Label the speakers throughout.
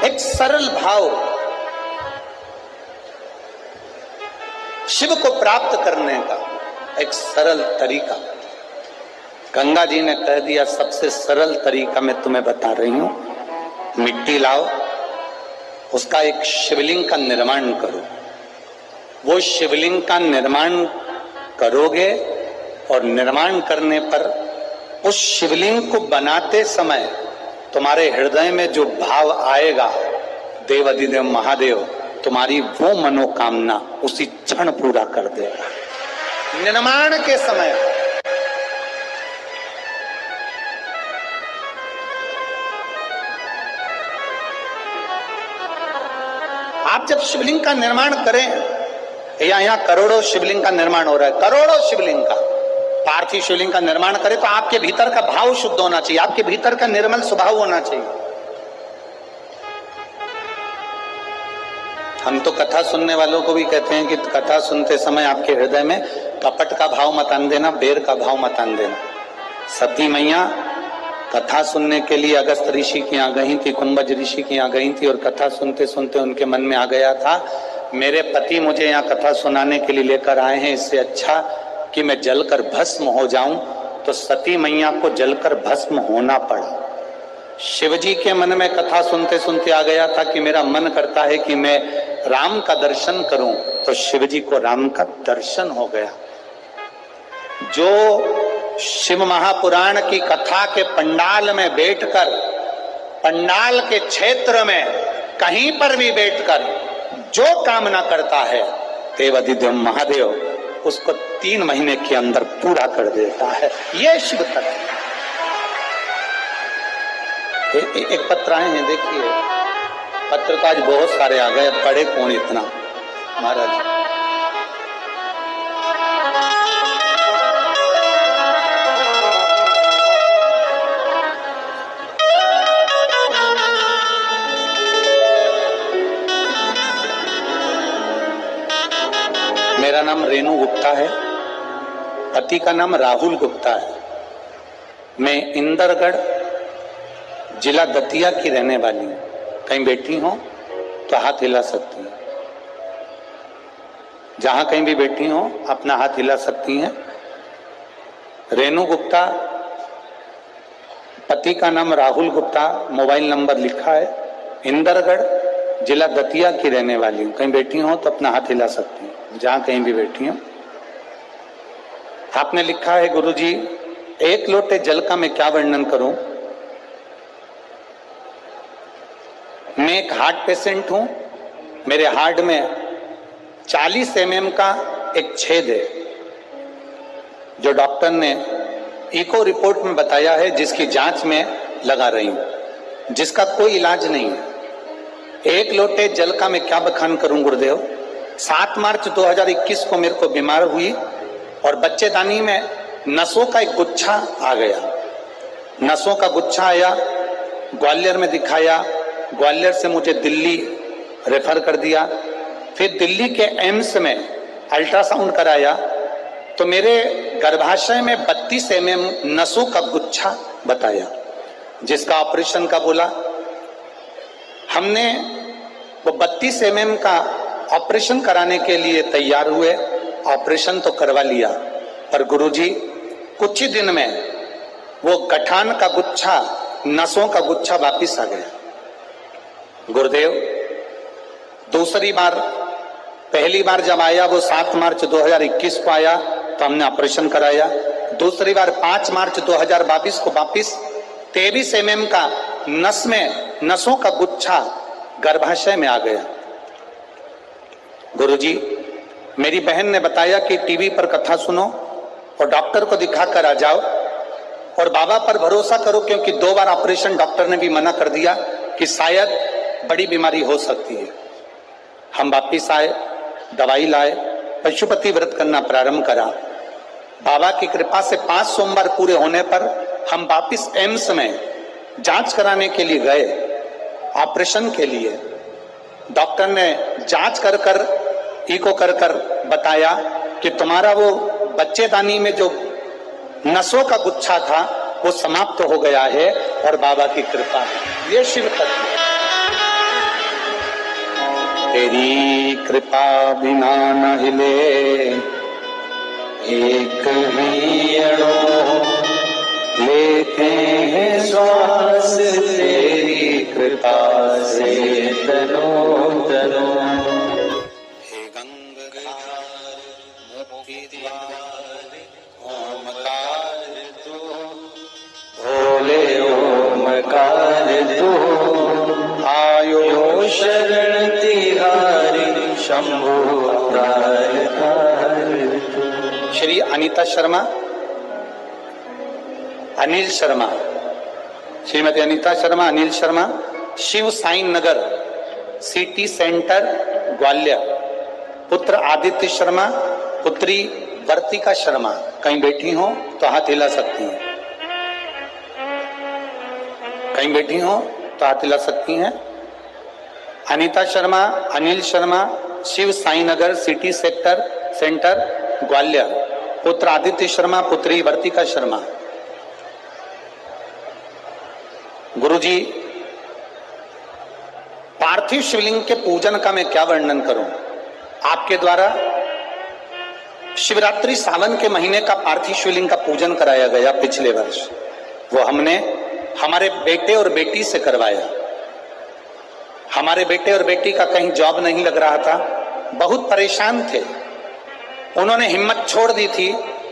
Speaker 1: एक सरल भाव शिव को प्राप्त करने का एक सरल तरीका गंगा जी ने कह दिया। सबसे सरल तरीका मैं तुम्हें बता रही हूं, मिट्टी लाओ, उसका एक शिवलिंग का निर्माण करो। वो शिवलिंग का निर्माण करोगे और निर्माण करने पर उस शिवलिंग को बनाते समय तुम्हारे हृदय में जो भाव आएगा, देवाधिदेव महादेव तुम्हारी वो मनोकामना उसी क्षण पूरा कर देगा। निर्माण के समय आप जब शिवलिंग का निर्माण करें, यहाँ करोड़ों शिवलिंग का निर्माण हो रहा है, करोड़ों शिवलिंग का, पार्थिव शिवलिंग का निर्माण करें तो आपके भीतर का भाव शुद्ध होना चाहिए, आपके भीतर का निर्मल स्वभाव होना चाहिए। हम तो कथा सुनने वालों को भी कहते हैं कि कथा सुनते समय आपके हृदय में कपट का भाव मत आन देना, बेर का भाव मत आन देना। सती मैया कथा सुनने के लिए अगस्त ऋषि की यहाँ गई थी, कुंभज ऋषि की यहाँ गई थी और कथा सुनते सुनते उनके मन में आ गया था, मेरे पति मुझे यहाँ कथा सुनाने के लिए लेकर आए हैं, इससे अच्छा कि मैं जलकर भस्म हो जाऊं। तो सती मैया को जलकर भस्म होना पड़ा। शिवजी के मन में कथा सुनते सुनते आ गया था कि मेरा मन करता है कि मैं राम का दर्शन करूं, तो शिवजी को राम का दर्शन हो गया। जो शिव महापुराण की कथा के पंडाल में बैठकर, पंडाल के क्षेत्र में कहीं पर भी बैठकर जो कामना करता है, देवाधिदेव महादेव उसको 3 महीने के अंदर पूरा कर देता है। ये शिव तत्व। एक पत्र आए हैं, देखिए पत्र तो आज बहुत सारे आ गए, पढ़े कौन इतना महाराज। मेरा नाम रेणु गुप्ता है, पति का नाम राहुल गुप्ता है। मैं इंदरगढ़ जिला दतिया की रहने वाली हूँ। कहीं बैठी हो तो हाथ हिला सकती हैं, जहां कहीं भी बैठी हो अपना हाथ हिला सकती हैं। रेणु गुप्ता, पति का नाम राहुल गुप्ता, मोबाइल नंबर लिखा है, इंदरगढ़ जिला दतिया की रहने वाली हूँ। कहीं बैठी हो तो अपना हाथ हिला सकती हैं, जहां कहीं भी बैठी हो। आपने लिखा है, गुरुजी 1 लोटे जल का मैं क्या वर्णन करूं। मैं एक हार्ट पेशेंट हूं, मेरे हार्ट में 40 mm का एक छेद है, जो डॉक्टर ने इको रिपोर्ट में बताया है, जिसकी जांच में लगा रही हूं, जिसका कोई इलाज नहीं है। 1 लोटे जल का मैं क्या बखान करूं गुरुदेव। 7 मार्च 2021 को मेरे को बीमार हुई और बच्चेदानी में नसों का एक गुच्छा आ गया। नसों का गुच्छा आया, ग्वालियर में दिखाया, ग्वालियर से मुझे दिल्ली रेफर कर दिया। फिर दिल्ली के एम्स में अल्ट्रासाउंड कराया तो मेरे गर्भाशय में 32 mm नसों का गुच्छा बताया, जिसका ऑपरेशन का बोला। हमने वो 32 mm का ऑपरेशन कराने के लिए तैयार हुए, ऑपरेशन तो करवा लिया, पर गुरुजी कुछ ही दिन में वो गठान का गुच्छा, नसों का गुच्छा वापिस आ गया। गुरुदेव दूसरी बार, पहली बार जब आया वो 7 मार्च 2021 को आया तो हमने ऑपरेशन कराया। दूसरी बार 5 मार्च 2022 को वापिस 23 mm का नस में नसों का गुच्छा गर्भाशय में आ गया। गुरुजी, मेरी बहन ने बताया कि टीवी पर कथा सुनो और डॉक्टर को दिखा कर आ जाओ और बाबा पर भरोसा करो, क्योंकि 2 बार ऑपरेशन डॉक्टर ने भी मना कर दिया कि शायद बड़ी बीमारी हो सकती है। हम वापिस आए, दवाई लाए, पशुपति व्रत करना प्रारंभ करा। बाबा की कृपा से 5 सोमवार पूरे होने पर हम वापिस एम्स में जांच कराने के लिए गए, ऑपरेशन के लिए। डॉक्टर ने जांच कर कर, इको कर कर बताया कि तुम्हारा वो बच्चेदानी में जो नसों का गुच्छा था वो समाप्त हो गया है और बाबा की कृपा है। ये शिव तत्व। कृपा बिना न हिले, एक ही अणु लेते हैं श्वास तेरी कृपा से तनो तनो। हे गंगाधार मुक्ति द्वार ओमकार तू, भोले ओमकार तू, आयो शरण तिहारी शंभु अवतार तू। Shri Anita Sharma, Anil Sharma, Shrimati Anita Sharma, Anil Sharma, Shiv Sai Nagar city centre Gwalior. पुत्र आदित्य शर्मा, पुत्री वर्तिका शर्मा। कहीं बैठी हो तो हाथ हिला सकती हैं, कहीं बैठी हो तो हाथ हिला सकती हैं। Anita Sharma, Anil Sharma, Shiv Sai Nagar city centre Gwalior. पुत्र आदित्य शर्मा, पुत्री वर्तिका शर्मा। गुरुजी, पार्थिव शिवलिंग के पूजन का मैं क्या वर्णन करूं। आपके द्वारा शिवरात्रि सावन के महीने का पार्थिव शिवलिंग का पूजन कराया गया पिछले वर्ष। वो हमने हमारे बेटे और बेटी से करवाया। हमारे बेटे और बेटी का कहीं जॉब नहीं लग रहा था, बहुत परेशान थे। उन्होंने हिम्मत छोड़ दी थी,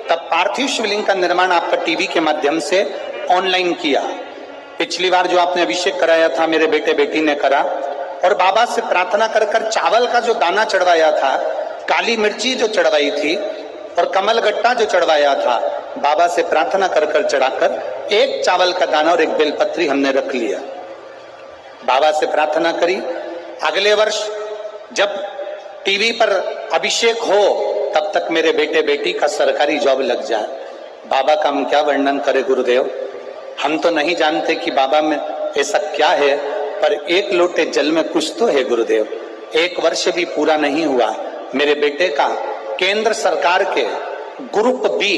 Speaker 1: तब पार्थिव शिवलिंग का निर्माण आपका टीवी के माध्यम से ऑनलाइन किया। पिछली बार जो आपने अभिषेक कराया था मेरे बेटे बेटी ने करा, और बाबा से प्रार्थना कर कर चावल का जो दाना चढ़वाया था, काली मिर्ची जो चढ़वाई थी और कमल गट्टा जो चढ़वाया था, बाबा से प्रार्थना कर कर चढ़ाकर एक चावल का दाना और एक बेलपत्री हमने रख लिया। बाबा से प्रार्थना करी, अगले वर्ष जब टीवी पर अभिषेक हो तब तक मेरे बेटे बेटी का सरकारी जॉब लग जाए। बाबा का हम क्या वर्णन करें गुरुदेव, हम तो नहीं जानते कि बाबा में ऐसा क्या है, पर एक लोटे जल में कुछ तो है गुरुदेव। एक वर्ष भी पूरा नहीं हुआ, मेरे बेटे का केंद्र सरकार के ग्रुप बी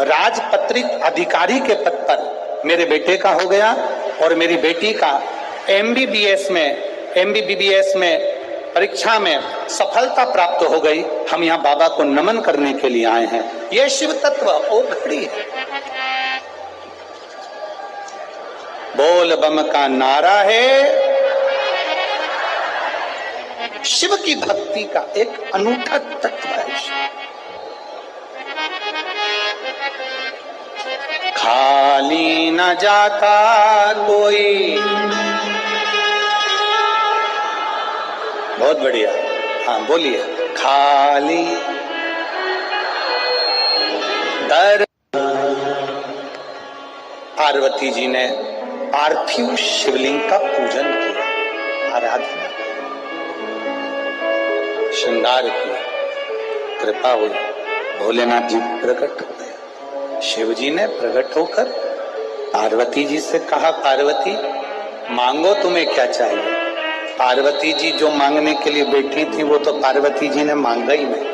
Speaker 1: राजपत्रित अधिकारी के पद पर मेरे बेटे का हो गया, और मेरी बेटी का एमबीबीएस में परीक्षा में सफलता प्राप्त हो गई। हम यहाँ बाबा को नमन करने के लिए आए हैं। यह शिव तत्व ओ घड़ी है। बोल बम का नारा है, शिव की भक्ति का एक अनूठा तत्व है। खाली न जाता कोई, बहुत बढ़िया, हाँ बोलिए। खाली दर पार्वती जी ने पार्थिव शिवलिंग का पूजन किया, आराधना, श्रृंगार किया, कृपा हुई, भोलेनाथ जी प्रकट हो गए। शिव जी ने प्रकट होकर पार्वती जी से कहा, पार्वती मांगो तुम्हें क्या चाहिए। पार्वती जी जो मांगने के लिए बैठी थी वो तो पार्वती जी ने मांगा ही नहीं।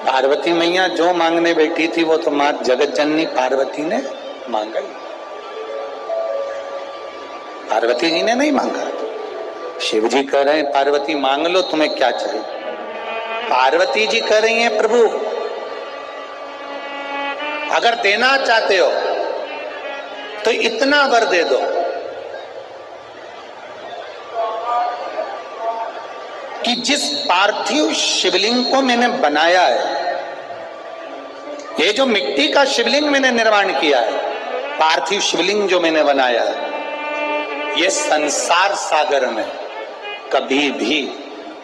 Speaker 1: पार्वती मैया जो मांगने बैठी थी वो तो मां जगत जननी पार्वती ने मांगा ही। पार्वती जी ने नहीं मांगा। शिव जी कह रहे हैं पार्वती मांग लो तुम्हें क्या चाहिए। पार्वती जी कह रही हैं प्रभु अगर देना चाहते हो तो इतना वर दे दो कि जिस पार्थिव शिवलिंग को मैंने बनाया है, ये जो मिट्टी का शिवलिंग मैंने निर्माण किया है, पार्थिव शिवलिंग जो मैंने बनाया है, ये संसार सागर में कभी भी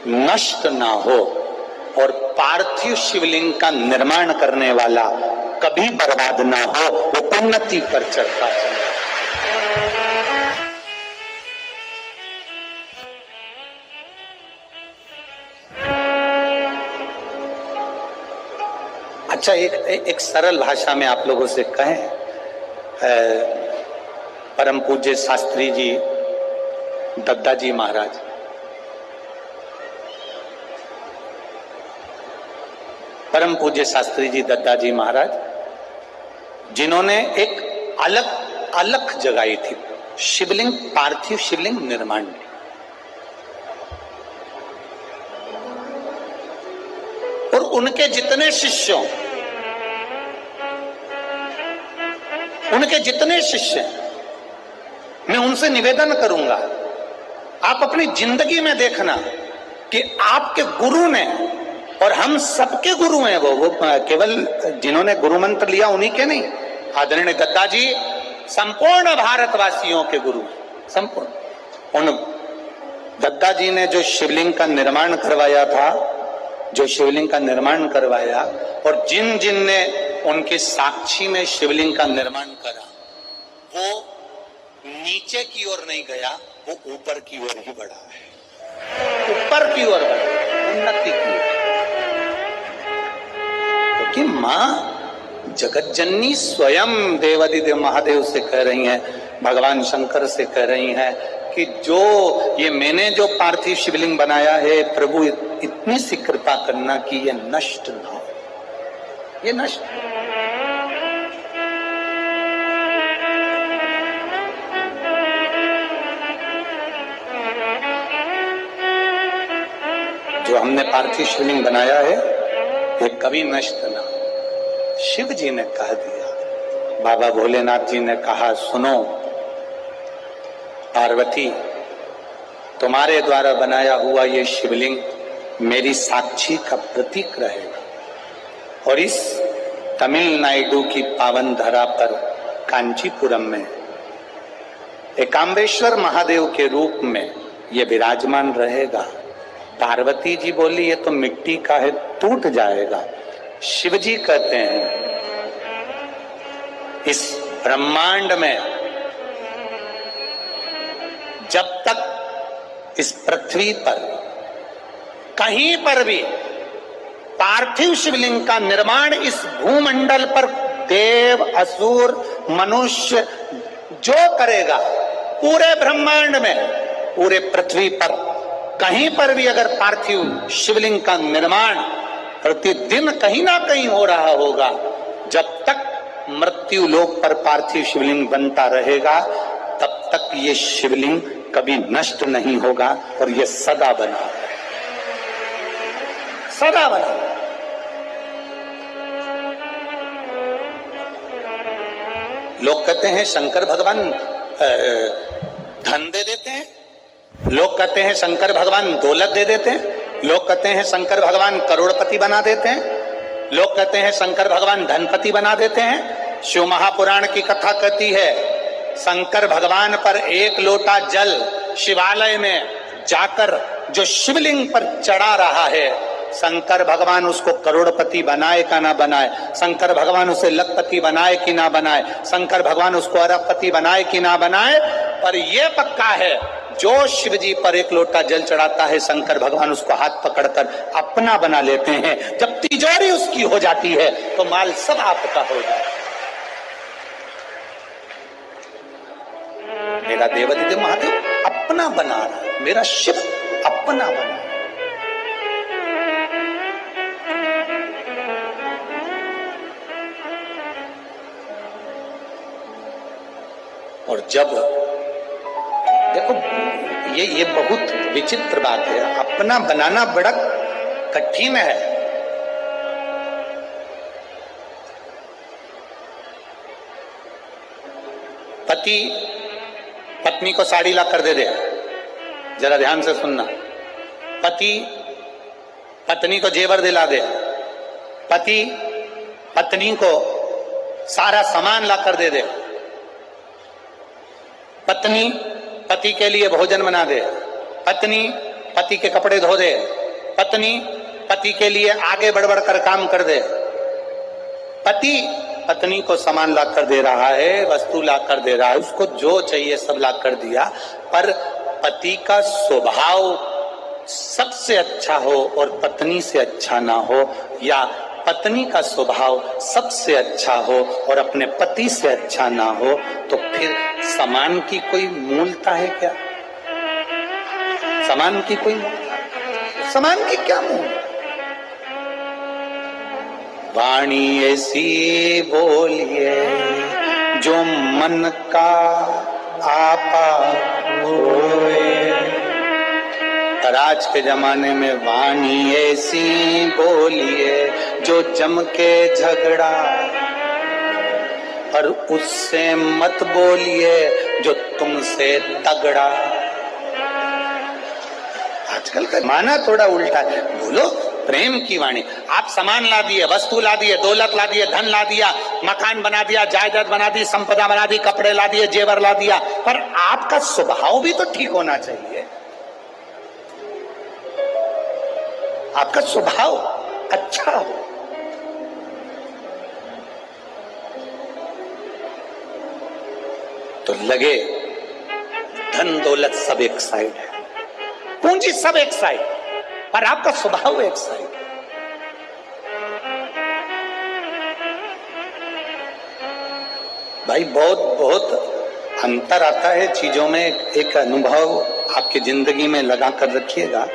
Speaker 1: नष्ट ना हो, और पार्थिव शिवलिंग का निर्माण करने वाला कभी बर्बाद ना हो, वो उन्नति पर चढ़ता चले। अच्छा, एक सरल भाषा में आप लोगों से कहें, परम पूज्य शास्त्री जी दद्दा जी महाराज, परम पूज्य शास्त्री जी दद्दा जी महाराज, जिन्होंने एक अलग जगाई थी शिवलिंग, पार्थिव शिवलिंग निर्माण में। उनके जितने शिष्यों, उनके जितने शिष्य, मैं उनसे निवेदन करूंगा, आप अपनी जिंदगी में देखना कि आपके गुरु ने, और हम सबके गुरु हैं वो केवल जिन्होंने गुरु मंत्र लिया उन्हीं के नहीं, आदरणीय गद्दा जी संपूर्ण भारतवासियों के गुरु, संपूर्ण। उन गद्दा जी ने जो शिवलिंग का निर्माण करवाया था, जो शिवलिंग का निर्माण करवाया, और जिन जिन ने उनके साक्षी में शिवलिंग का निर्माण करा, वो नीचे की ओर नहीं गया, वो ऊपर की ओर ही बढ़ा है, ऊपर की ओर बढ़ा, उन्नति की ओर। क्योंकि मां जगत जननी स्वयं देवादिदेव महादेव से कह रही हैं, भगवान शंकर से कह रही हैं कि जो ये मैंने जो पार्थिव शिवलिंग बनाया है, प्रभु इतनी सी कृपा करना कि ये नष्ट ना हो, ये नष्ट। जो हमने पार्थिव शिवलिंग बनाया है ये कभी नष्ट ना। शिव जी ने कह दिया, बाबा भोलेनाथ जी ने कहा, सुनो पार्वती, तुम्हारे द्वारा बनाया हुआ ये शिवलिंग मेरी साक्षी का प्रतीक रहेगा। और इस तमिलनाडु की पावन धरा पर कांचीपुरम में एकाम्बेश्वर महादेव के रूप में ये विराजमान रहेगा। पार्वती जी बोली ये तो मिट्टी का है, टूट जाएगा। शिव जी कहते हैं इस ब्रह्मांड में जब तक इस पृथ्वी पर कहीं पर भी पार्थिव शिवलिंग का निर्माण इस भूमंडल पर देव, असुर, मनुष्य जो करेगा, पूरे ब्रह्मांड में, पूरे पृथ्वी पर कहीं पर भी अगर पार्थिव शिवलिंग का निर्माण प्रतिदिन कहीं ना कहीं हो रहा होगा, जब तक मृत्यु लोक पर पार्थिव शिवलिंग बनता रहेगा तब तक ये शिवलिंग कभी नष्ट नहीं होगा और ये सदा बना, सदा बना। लोग कहते हैं शंकर भगवान धन दे देते हैं, लोग कहते हैं शंकर भगवान दौलत दे देते हैं, लोग कहते हैं शंकर भगवान करोड़पति बना देते हैं, लोग कहते हैं शंकर भगवान धनपति बना देते हैं। शिव महापुराण की कथा कहती है शंकर भगवान पर एक लोटा जल शिवालय में जाकर जो शिवलिंग पर चढ़ा रहा है, शंकर भगवान उसको करोड़पति बनाए का ना बनाए, शंकर भगवान उसे लखपति बनाए कि ना बनाए, शंकर भगवान उसको अरबपति बनाए कि ना बनाए, पर यह पक्का है जो शिव जी पर एक लोटा जल चढ़ाता है, शंकर भगवान उसको हाथ pकड़कर अपना बना लेते हैं। जब तिजोरी उसकी हो जाती है तो माल सब आपका हो जाता है। मेरा देवादिदेव महादेव अपना बना रहा है, मेरा शिव अपना बना रहा है। और जब देखो ये बहुत विचित्र बात है, अपना बनाना बड़ा कठिन है। पति पत्नी को साड़ी ला कर दे दे, जरा ध्यान से सुनना। पति पत्नी को जेवर दिला दे, पति पत्नी को सारा सामान ला कर दे दे, पत्नी पति के लिए भोजन बना दे, पत्नी पति के कपड़े धो दे, पत्नी पति के लिए आगे बढ़ बढ़ कर काम कर दे, पति पत्नी को सामान ला कर दे रहा है, वस्तु ला कर दे रहा है, उसको जो चाहिए सब ला कर दिया, पर पति का स्वभाव सबसे अच्छा हो और पत्नी से अच्छा ना हो, या पत्नी का स्वभाव सबसे अच्छा हो और अपने पति से अच्छा ना हो, तो फिर समान की कोई मूलता है क्या? समान की कोई मूलता, समान की क्या मूल? वाणी ऐसी बोलिए जो मन का आपा होए, आज के जमाने में वाणी ऐसी बोलिए जो जम के झगड़ा, और उससे मत बोलिए जो तुमसे तगड़ा। आजकल का माना थोड़ा उल्टा है, बोलो प्रेम की वाणी। आप सामान ला दिए, वस्तु ला दिए, दौलत ला दिए, धन ला दिया, मकान बना दिया, जायदाद बना दी, संपदा बना दी, कपड़े ला दिए, जेवर ला दिया, पर आपका स्वभाव भी तो ठीक होना चाहिए। आपका स्वभाव अच्छा हो। तो लगे धन दौलत सब एक साइड है, पूंजी सब एक साइड, पर आपका स्वभाव एक साइड। भाई बहुत बहुत अंतर आता है चीजों में। एक अनुभव आपकी जिंदगी में लगा कर रखिएगा।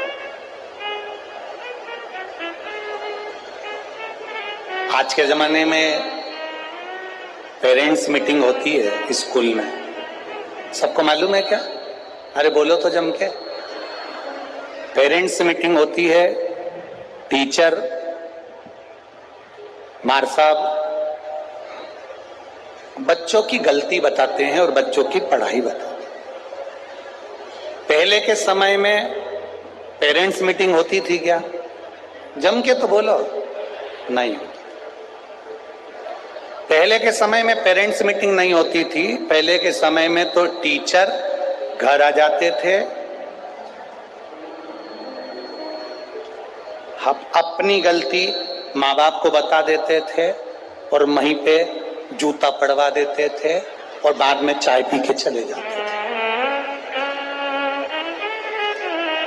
Speaker 1: आज के जमाने में पेरेंट्स मीटिंग होती है स्कूल में, सबको मालूम है क्या? अरे बोलो तो जम के। पेरेंट्स मीटिंग होती है, टीचर मार साहब बच्चों की गलती बताते हैं और बच्चों की पढ़ाई बताते हैं। पहले के समय में पेरेंट्स मीटिंग होती थी क्या? जम के तो बोलो, नहीं। पहले के समय में पेरेंट्स मीटिंग नहीं होती थी। पहले के समय में तो टीचर घर आ जाते थे, अपनी गलती माँ बाप को बता देते थे और वहीं पे जूता पड़वा देते थे और बाद में चाय पी के चले जाते थे।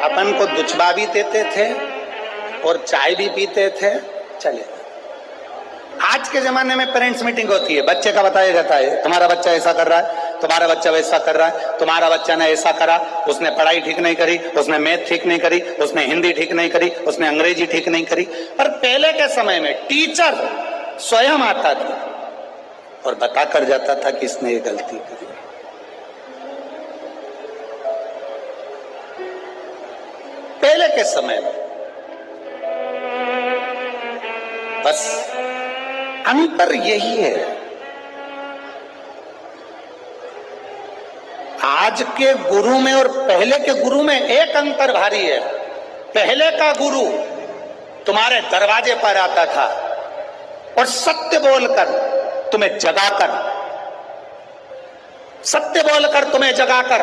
Speaker 1: अपन को दुचबा भी देते थे और चाय भी पीते थे, चले। आज के जमाने में पेरेंट्स मीटिंग होती है, बच्चे का बताया जाता है, तुम्हारा बच्चा ऐसा कर रहा है, तुम्हारा बच्चा वैसा कर रहा है, तुम्हारा बच्चा ने ऐसा करा, उसने पढ़ाई ठीक नहीं करी, उसने मैथ ठीक नहीं करी, उसने हिंदी ठीक नहीं करी, उसने अंग्रेजी ठीक नहीं करी। पर पहले के समय में टीचर स्वयं आता था और बता कर जाता था कि इसने ये गलती करी। पहले के समय में बस अंतर यही है। आज के गुरु में और पहले के गुरु में एक अंतर भारी है। पहले का गुरु तुम्हारे दरवाजे पर आता था और सत्य बोलकर तुम्हें जगाकर, सत्य बोलकर तुम्हें जगाकर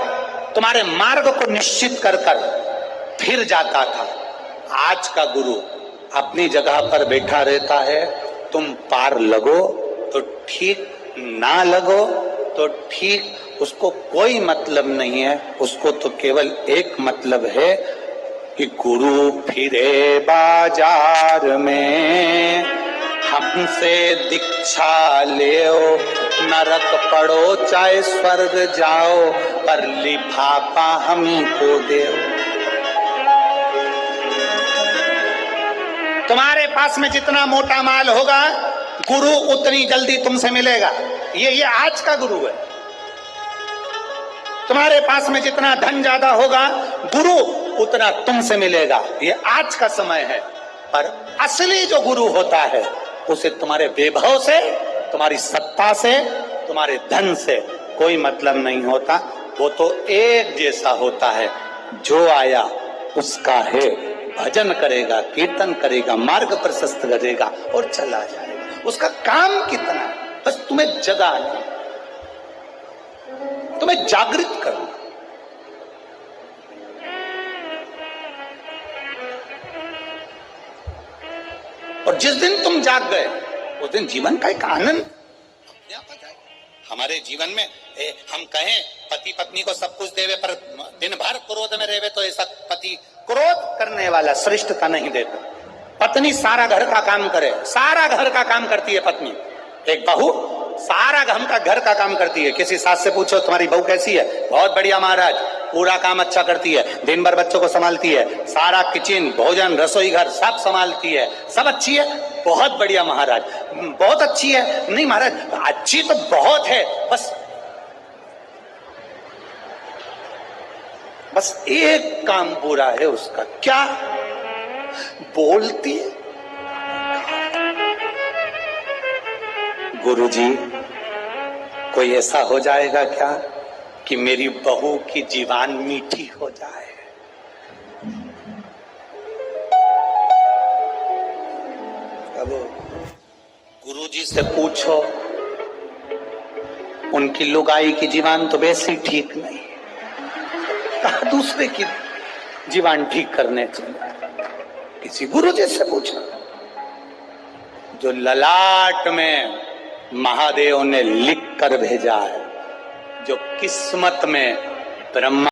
Speaker 1: तुम्हारे मार्ग को निश्चित कर कर फिर जाता था। आज का गुरु अपनी जगह पर बैठा रहता है, तुम पार लगो तो ठीक, ना लगो तो ठीक, उसको कोई मतलब नहीं है। उसको तो केवल एक मतलब है कि गुरु फिरे बाजार में, हमसे दीक्षा लेओ, नरक पड़ो चाहे स्वर्ग जाओ, पर लिफाफा हम को देओ। तुम्हारे पास में जितना मोटा माल होगा, गुरु उतनी जल्दी तुमसे मिलेगा। ये आज का गुरु है। तुम्हारे पास में जितना धन ज्यादा होगा, गुरु उतना तुमसे मिलेगा। ये आज का समय है। पर असली जो गुरु होता है उसे तुम्हारे वैभव से, तुम्हारी सत्ता से, तुम्हारे धन से कोई मतलब नहीं होता। वो तो एक जैसा होता है, जो आया उसका है, भजन करेगा, कीर्तन करेगा, मार्ग प्रशस्त करेगा और चला जाएगा। उसका काम कितना, बस तुम्हें जगाना, तुम्हें जागृत करना। और जिस दिन तुम जाग गए, उस दिन जीवन का एक आनंद हमारे जीवन में। हम कहें पति पत्नी को सब कुछ देवे, पर दिन भर क्रोध में रहेवे, तो ऐसा पति, क्रोध करने वाला श्रेष्ठता नहीं देता। पत्नी सारा घर का काम करे, सारा घर का काम करती है पत्नी। एक बहू सारा घर का काम करती है। किसी सास से पूछो तुम्हारी बहू कैसी है? बहुत बढ़िया महाराज, पूरा काम अच्छा करती है, दिन भर बच्चों को संभालती है, सारा किचन, भोजन, रसोई घर सब संभालती है, सब अच्छी है, बहुत बढ़िया महाराज, बहुत अच्छी है। नहीं महाराज, अच्छी तो बहुत है, बस बस एक काम पूरा है उसका, क्या? बोलती है। गुरुजी, कोई ऐसा हो जाएगा क्या कि मेरी बहू की जीवान मीठी हो जाए? अब गुरुजी से पूछो, उनकी लुगाई की जीवान तो वैसे ही ठीक नहीं, कहा दूसरे की जीवान ठीक करने चले। किसी गुरुजी से पूछो जो ललाट में महादेव ने लिख कर भेजा है, जो किस्मत में ब्रह्मा